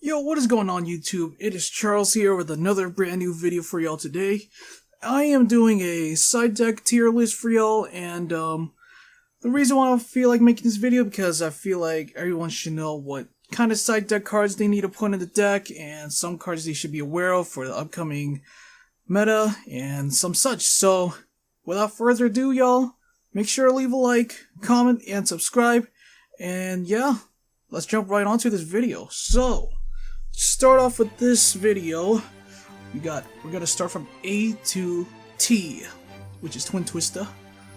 Yo, what is going on YouTube? It is Charles here with another brand new video for y'all today. I am doing a side deck tier list for y'all, and the reason why I feel like making this video because I feel like everyone should know what kind of side deck cards they need to put in the deck and some cards they should be aware of for the upcoming meta and some such. So without further ado, y'all, make sure to leave a like, comment, and subscribe, and yeah, let's jump right onto this video. So start off with this video, we're gonna start from A to T, which is Twin Twista.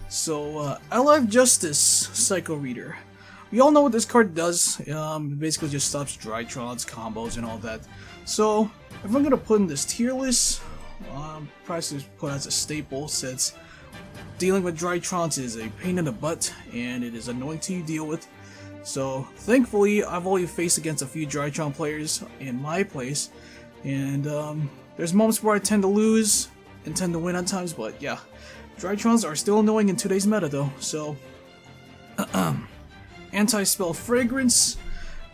So Allied Justice Psycho Reader. We all know what this card does. It basically just stops Drytrons, combos, and all that. So if I'm gonna put in this tier list, probably should put as a staple, since dealing with Drytrons is a pain in the butt and it is annoying to deal with. So thankfully, I've only faced against a few Drytron players in my place, and there's moments where I tend to lose and tend to win at times, but yeah, Drytrons are still annoying in today's meta though. So Anti-Spell Fragrance,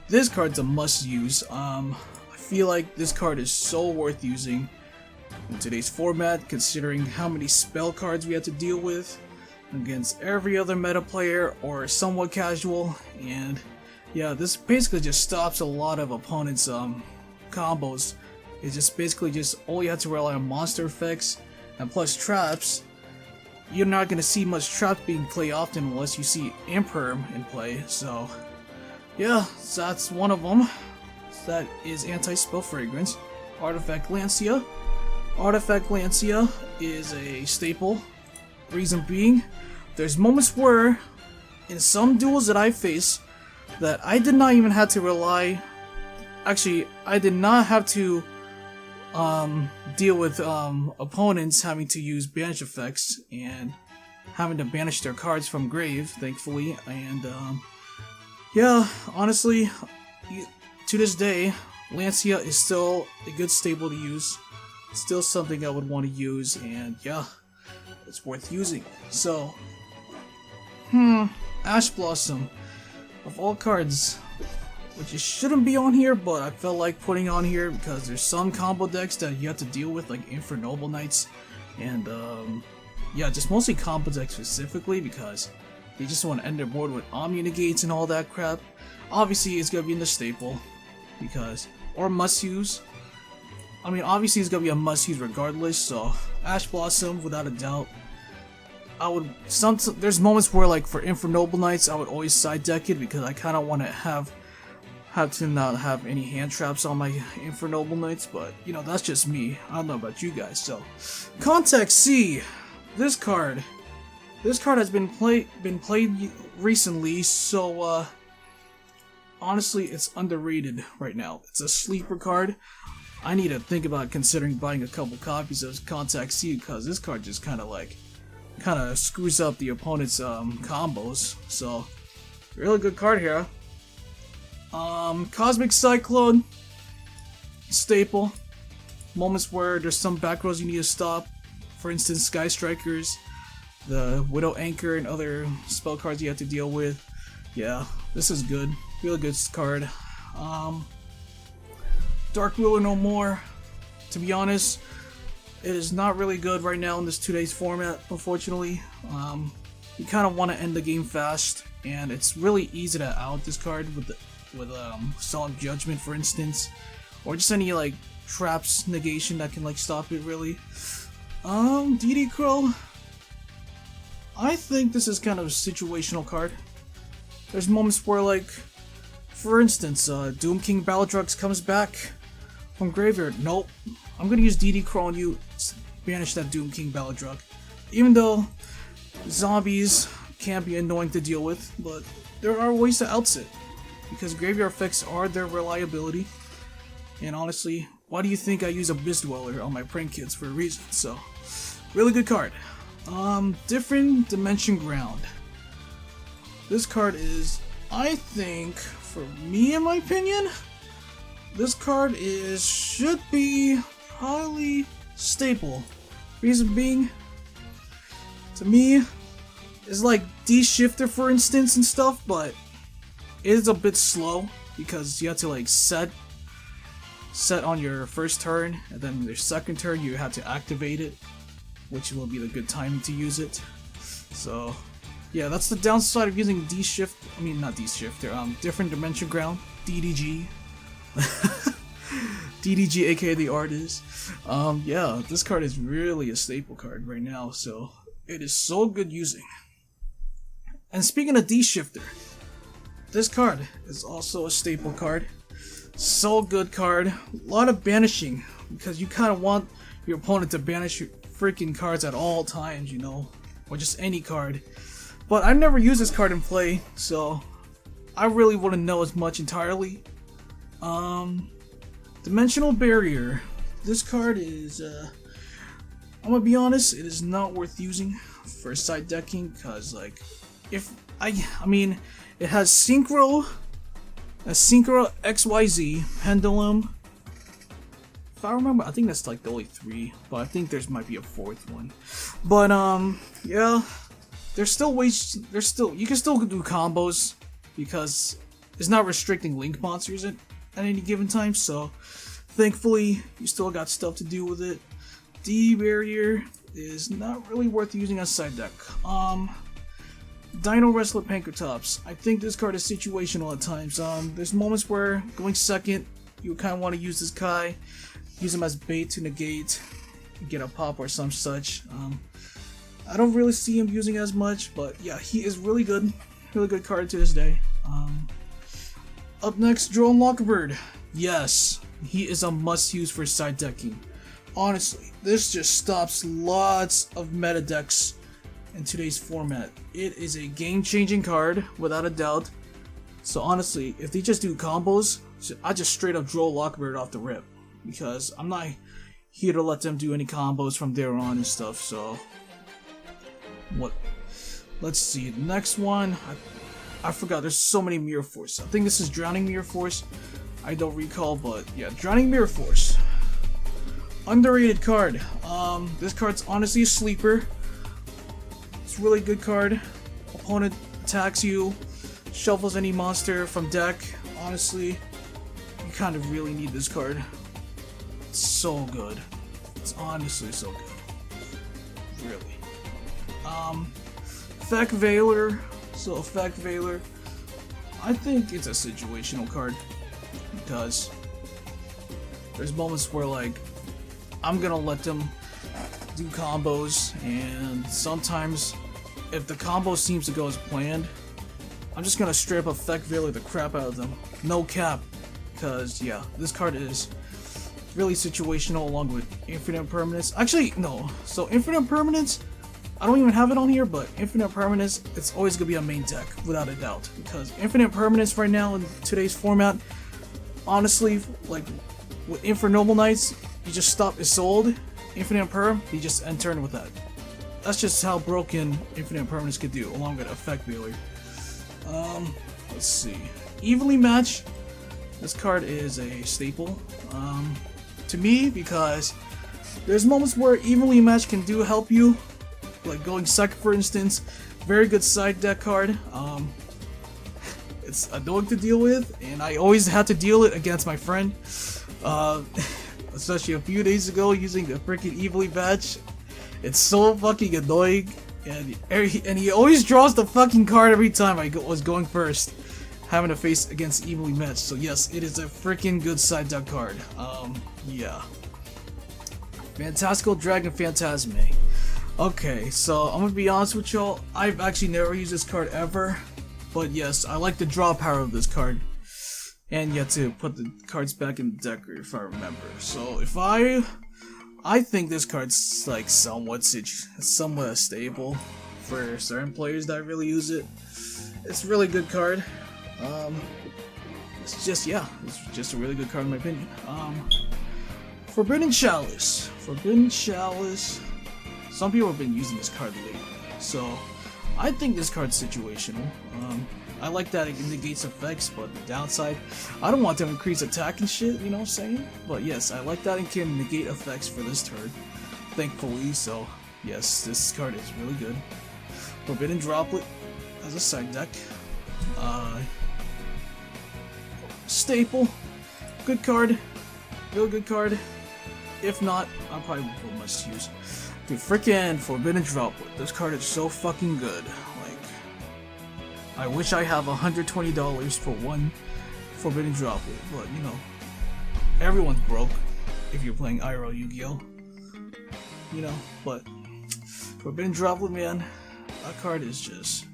this card's a must use. I feel like this card is so worth using in today's format, considering how many spell cards we have to deal with against every other meta player or somewhat casual. And yeah, this basically just stops a lot of opponents' combos. It's just basically just all you have to rely on monster effects and plus traps. You're not gonna see much traps being played often unless you see Imperm in play. So yeah, so that's one of them. That is Anti-Spell Fragrance. Artifact Lancia. Artifact Lancia is a staple. Reason being, there's moments where, in some duels that I face, that I did not even have to rely. Actually, I did not have to deal with opponents having to use banish effects and having to banish their cards from grave, thankfully. And yeah, honestly, to this day, Lancia is still a good staple to use. Still something I would want to use, and yeah, it's worth using. So, Ash Blossom, of all cards, which it shouldn't be on here, but I felt like putting on here because there's some combo decks that you have to deal with, like Infernoble Knights, and yeah, just mostly combo decks specifically because they just want to end their board with Omni Negates and all that crap. Obviously, it's gonna be in the staple because, or must use. I mean, obviously, it's gonna be a must use regardless. So, Ash Blossom, without a doubt. I would there's moments where, like for Infernoble Knights, I would always side deck it because I kind of want to have to not have any hand traps on my Infernoble Knights, but you know, that's just me. I don't know about you guys. So, Contact C, this card has been played recently, so honestly, it's underrated right now. It's a sleeper card. I need to think about considering buying a couple copies of Contact C because this card just kind of screws up the opponent's combos. So, really good card here. Cosmic Cyclone, staple. Moments where there's some back rows you need to stop. For instance, Sky Strikers, the Widow Anchor, and other spell cards you have to deal with. Yeah, this is good. Really good card. Dark Ruler No More. To be honest, it is not really good right now in this today's format, unfortunately. You kind of want to end the game fast, and it's really easy to out this card with Solemn Judgment, for instance, or just any like traps negation that can like stop it really. DD Crow. I think this is kind of a situational card. There's moments where, like, for instance, Doom King Battledrux comes back from graveyard. Nope, I'm gonna use DD Crow on you, banish that Doom King Battledrux. Even though zombies can be annoying to deal with, but there are ways to outsit because graveyard effects are their reliability. And honestly, why do you think I use Abyss Dweller on my prank kids? For a reason. So, really good card. Different Dimension Ground. This card is, I think, for me in my opinion, this card should be probably staple. Reason being, to me, is like D-Shifter, for instance, and stuff, but it is a bit slow because you have to like set set on your first turn, and then your second turn you have to activate it, which will be the good timing to use it. So yeah, that's the downside of using different dimension ground, DDG. DDG, aka the artist. Yeah, this card is really a staple card right now, so it is so good using. And speaking of D-Shifter, this card is also a staple card. So good card. A lot of banishing, because you kind of want your opponent to banish your freaking cards at all times, you know, or just any card. But I've never used this card in play, so I really wouldn't know as much entirely. Dimensional Barrier. This card is, I'm gonna be honest, it is not worth using for side decking, because like, it has Synchro, XYZ, Pendulum. If I remember, I think that's like the only 3, but I think there might be a 4th one. But yeah, there's still ways. You can still do combos because it's not restricting link monsters at any given time. So thankfully, you still got stuff to do with it. D Barrier is not really worth using as side deck. Dino Wrestler Pankratops. I think this card is situational at times. There's moments where going second, you kind of want to use this guy, use him as bait to negate, get a pop or some such. I don't really see him using as much, but yeah, he is really good card to this day. Up next, Drone Lockerbird. Yes, he is a must-use for side decking. Honestly, this just stops lots of meta decks in today's format. It is a game-changing card, without a doubt. So honestly, if they just do combos, I just straight up draw Lockerbird off the rip, because I'm not here to let them do any combos from there on and stuff. So what? Let's see. The next one, I forgot. There's so many Mirror Force. I think this is Drowning Mirror Force. I don't recall, but yeah, Drowning Mirror Force. Underrated card. This card's honestly a sleeper. It's a really good card. Opponent attacks you, shuffles any monster from deck. Honestly, you kind of really need this card. It's so good. It's honestly so good. Really. Effect Veiler. So Effect Veiler, I think it's a situational card, because there's moments where like I'm gonna let them do combos, and sometimes if the combo seems to go as planned, I'm just gonna straight up Effect Veiler the crap out of them. No cap, because yeah, this card is really situational along with Infinite Permanence. Actually, no. So Infinite Permanence, I don't even have it on here, but Infinite Permanence, it's always gonna be a main deck, without a doubt. Because Infinite Permanence right now in today's format, honestly, like with Infernoble Knights, you just stop Isolde, Infinite Perm, you just end turn with that. That's just how broken Infinite Permanence could do, along with Effect Veiler. Let's see. Evenly Match. This card is a staple to me, because there's moments where Evenly Match can help you. Like going second, for instance. Very good side deck card. It's annoying to deal with, and I always had to deal it against my friend. Especially a few days ago, using the freaking Evenly Match. It's so fucking annoying, and he always draws the fucking card every time I was going first, having to face against Evenly Match. So yes, it is a freaking good side deck card. Yeah. Fantastical Dragon Phantasme. Okay, so I'm gonna be honest with y'all, I've actually never used this card ever, but yes, I like the draw power of this card, and yet to put the cards back in the deck, if I remember. So if I think this card's like somewhat stable for certain players that really use it. It's a really good card. It's just a really good card in my opinion. Forbidden Chalice. Forbidden Chalice. Some people have been using this card lately, so I think this card's situational. I like that it negates effects, but the downside, I don't want to increase attack and shit, you know what I'm saying? But yes, I like that it can negate effects for this turn, thankfully, so yes, this card is really good. Forbidden Droplet as a side deck. Staple. Good card. Real good card. If not, I probably will must use. Dude, freaking Forbidden Droplet. This card is so fucking good. Like, I wish I have $120 for one Forbidden Droplet, but you know, everyone's broke if you're playing IRL Yu-Gi-Oh. You know, but Forbidden Droplet, man, that card is just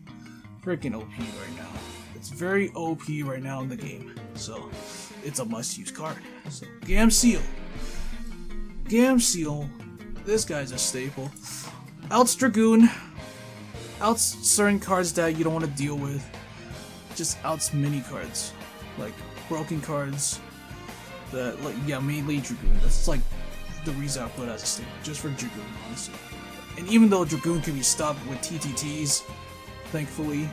freaking OP right now. It's very OP right now in the game, so it's a must-use card. So Gamseel, this guy's a staple. Outs Dragoon, outs certain cards that you don't want to deal with. Just outs mini cards, like broken cards. That, like, yeah, mainly Dragoon. That's like the reason I put it as a staple, just for Dragoon, honestly. And even though Dragoon can be stopped with TTTs, thankfully,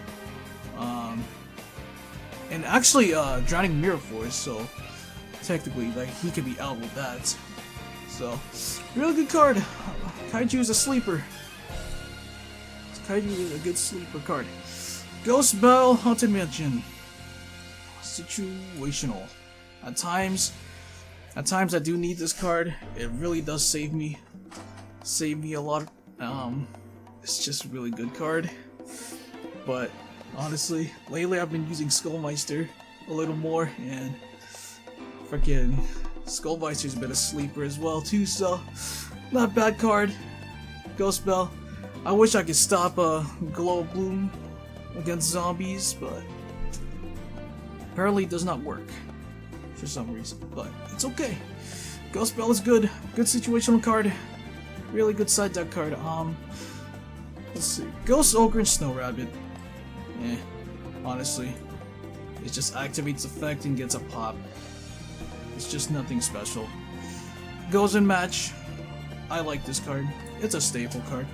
and actually Drowning Mirror Force, so technically, like, he could be out with that. So, really good card. Kaiju is a sleeper. Kaiju is a good sleeper card. Ghost Bell, Haunted Mansion. Situational. At times I do need this card. It really does save me a lot. It's just a really good card. But honestly, lately I've been using Skullmeister a little more, and freaking Skullmeister's been a sleeper as well too. So not a bad card. Ghost Bell. I wish I could stop Glow Bloom against zombies, but apparently it does not work for some reason, but it's okay. Ghost Bell is good. Good situational card. Really good side deck card. Let's see. Ghost Ogre and Snow Rabbit. Honestly. It just activates effect and gets a pop. It's just nothing special. Goes in match. I like this card. It's a staple card.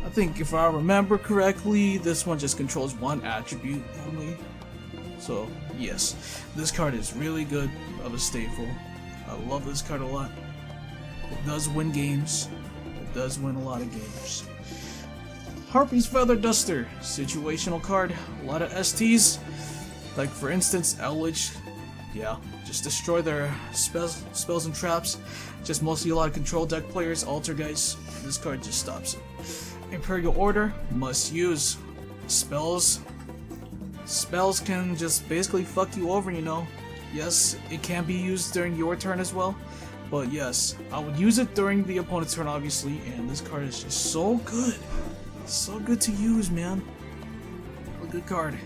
I think if I remember correctly, this one just controls one attribute only. So, yes, this card is really good of a staple. I love this card a lot. It does win games. It does win a lot of games. Harpy's Feather Duster. Situational card. A lot of STs. Like, for instance, Eldritch. Yeah, just destroy their spells and traps. Just mostly a lot of control deck players, alter guys. This card just stops it. Imperial Order. Must use. Spells can just basically fuck you over, you know. Yes, it can be used during your turn as well, but yes, I would use it during the opponent's turn, obviously, and this card is just so good. So good to use, man. A good card.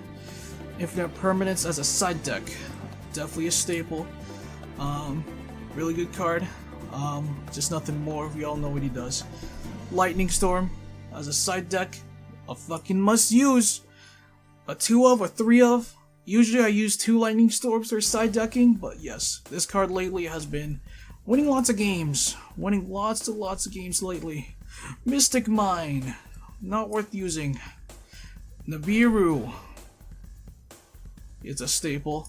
Infinite Permanence as a side deck. Definitely a staple. Really good card. Just nothing more. We all know what he does. Lightning Storm as a side deck. A fucking must use. A 2 of or 3 of. Usually I use 2 Lightning Storms for side decking, but yes, this card lately has been winning lots of games. Winning lots and lots of games lately. Mystic Mine. Not worth using. Nibiru. It's a staple.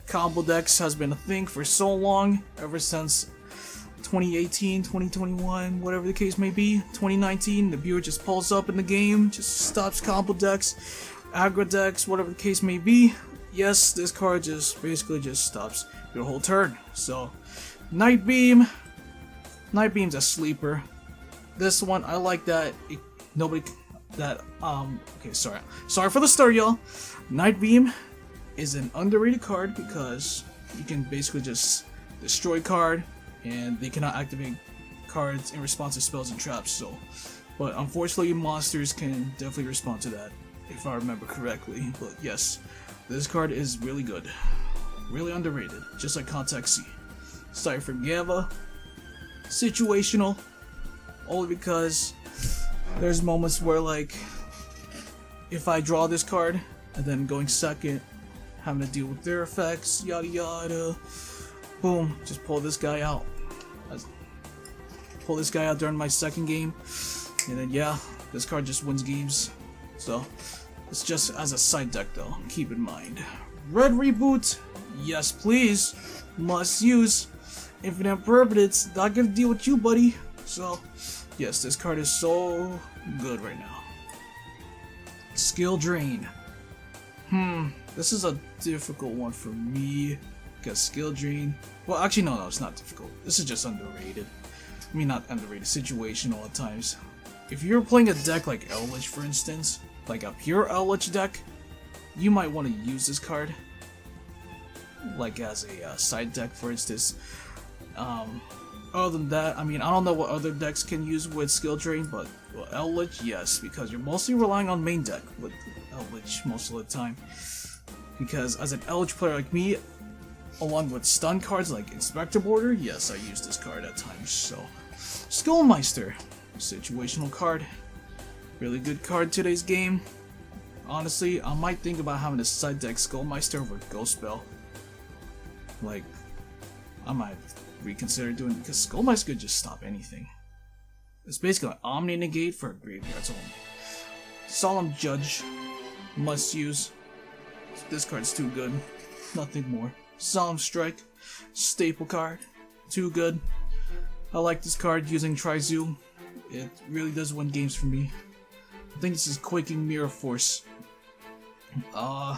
Combo decks has been a thing for so long, ever since 2018, 2021, whatever the case may be. 2019, Nibiru just pulls up in the game, just stops combo decks. Aggro decks, whatever the case may be. Yes, this card just basically just stops your whole turn. So, Night Beam. Night Beam's a sleeper. This one, I like that. Okay, sorry for the start, y'all. Night Beam is an underrated card because you can basically just destroy card, and they cannot activate cards in response to spells and traps. So, but unfortunately, monsters can definitely respond to that, if I remember correctly. But yes, this card is really good. Really underrated. Just like Contact C. Sorry for Gava. Situational. Only because there's moments where, like, if I draw this card and then going second, having to deal with their effects, yada yada, boom, just pull this guy out. Pull this guy out during my second game, and then yeah, this card just wins games. So it's just as a side deck though, keep in mind. Red Reboot, yes please, must use. Infinite Permanence, not gonna deal with you, buddy. So yes, this card is so good right now. Skill Drain. This is a difficult one for me because skill drain. Well, actually, no, it's not difficult. This is just underrated. I mean, not underrated, situational at times. If you're playing a deck like Eldritch, for instance, like a pure Eldritch deck, you might want to use this card, like as a side deck, for instance. Other than that, I mean, I don't know what other decks can use with skill drain, but well, Eldritch, yes, because you're mostly relying on main deck with Eldritch most of the time. Because as an Eldritch player like me, along with stun cards like Inspector Border, yes, I use this card at times. So, Skullmeister, situational card, really good card today's game. Honestly, I might think about having a side deck Skullmeister over Ghost Spell. Like, I might reconsider doing it because Skullmeister could just stop anything. It's basically an Omni Negate for graveyards only. Solemn Judge, must use. This card's too good, nothing more. Solemn Strike, staple card, too good. I like this card using Trizu. It really does win games for me. I think this is Quaking Mirror Force. I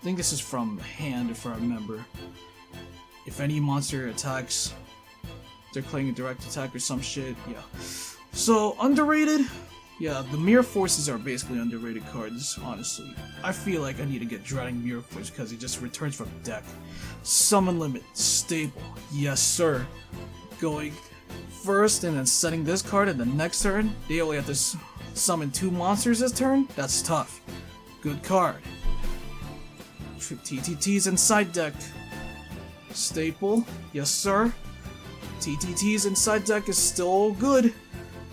think this is from hand, if I remember. If any monster attacks, they're playing a direct attack or some shit, yeah. So, underrated? Yeah, the Mirror Forces are basically underrated cards, honestly. I feel like I need to get Dreading Mirror Force because he just returns from deck. Summon Limit, staple, yes sir. Going first and then setting this card in the next turn, they only have to summon 2 monsters this turn? That's tough. Good card. TTT's inside deck. Staple, yes sir. TTT's inside deck is still good.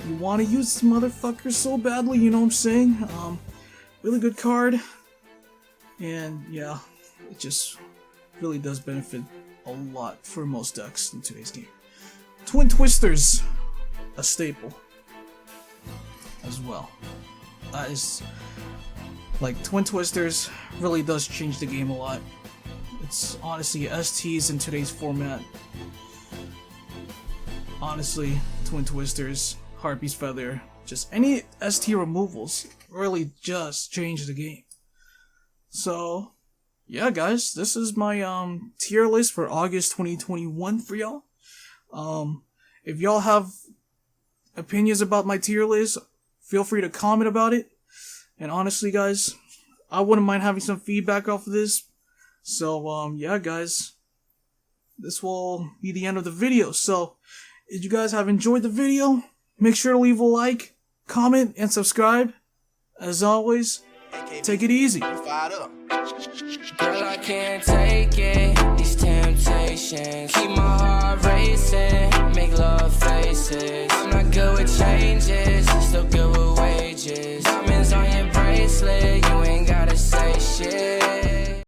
You want to use this motherfucker so badly, you know what I'm saying? Really good card. And yeah, it just really does benefit a lot for most decks in today's game. Twin Twisters, a staple as well. That is, like, Twin Twisters really does change the game a lot. It's honestly STs in today's format. Honestly, Twin Twisters, Harpy's Feather, just any ST removals really just change the game. So, yeah guys, this is my tier list for August 2021 for y'all. If y'all have opinions about my tier list, feel free to comment about it. And honestly guys, I wouldn't mind having some feedback off of this. So, yeah guys, this will be the end of the video. So, if you guys have enjoyed the video, make sure to leave a like, comment, and subscribe. As always, take it easy. Girl, I can't take it, these temptations. Keep my heart racing, make love faces. I'm not good with changes, still good with wages. Diamonds on